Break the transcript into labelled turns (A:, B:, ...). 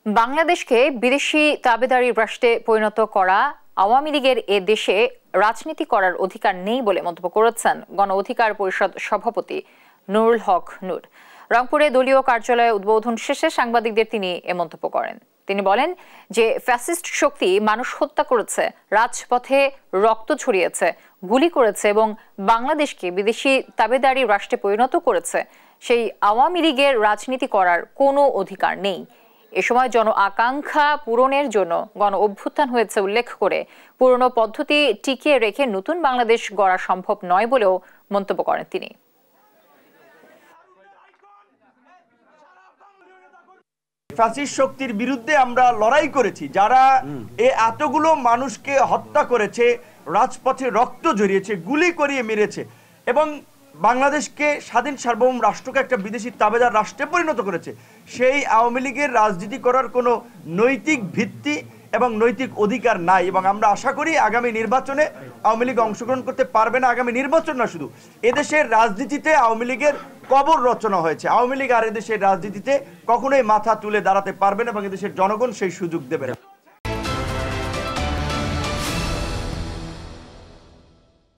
A: বাংলাদেশকে বিদেশি তাবেদারির রাষ্ট্রে পরিণত করা আওয়ামী লীগের এ দেশে রাজনীতি করার অধিকার নেই বলে মন্তব্য করেছেন গণ অধিকার পরিষদ সভাপতি নুরুল হক নূর। রংপুরে দলীয় কার্যালয়ে উদ্বোধন শেষে সাংবাদিকদের তিনি এ মন্তব্য করেন। তিনি বলেন যে ফ্যাসিস্ট শক্তি মানুষ হত্যা করেছে, রাজপথে রক্ত ছড়িয়েছে, গুলি করেছে এবং বাংলাদেশকে বিদেশি তাবেদারি রাষ্ট্রে পরিণত করেছে। সেই আওয়ামী লীগের রাজনীতি করার কোনো অধিকার নেই। এ সময় জন আকাঙ্ক্ষা পূরণের জন্য গণ অভ্যুত্থান হয়েছে উল্লেখ করে পুরনো পদ্ধতি টিকিয়ে রেখে নতুন বাংলাদেশ গড়া সম্ভব নয় বলেও মন্তব্য করেন তিনি।
B: ফ্যাসিস্ট শক্তির বিরুদ্ধে আমরা লড়াই করেছি, যারা এতগুলো মানুষকে হত্যা করেছে, রাজপথে রক্ত ঝরিয়েছে, গুলি করিয়ে মেরেছে এবং বাংলাদেশকে স্বাধীন সার্বভৌম রাষ্ট্রকে একটা বিদেশি তাবেদার রাষ্ট্রে পরিণত করেছে। সেই আওয়ামী লীগের রাজনীতি করার কোনো নৈতিক ভিত্তি এবং নৈতিক অধিকার নাই এবং আমরা আশা করি আগামী নির্বাচনে আওয়ামী লীগ অংশগ্রহণ করতে পারবে না। আগামী নির্বাচন না, শুধু এদেশের রাজনীতিতে আওয়ামী লীগের কবর রচনা হয়েছে। আওয়ামী লীগ আর এদেশের রাজনীতিতে কখনোই মাথা তুলে দাঁড়াতে পারবে না এবং এদেশের জনগণ সেই সুযোগ দেবে না।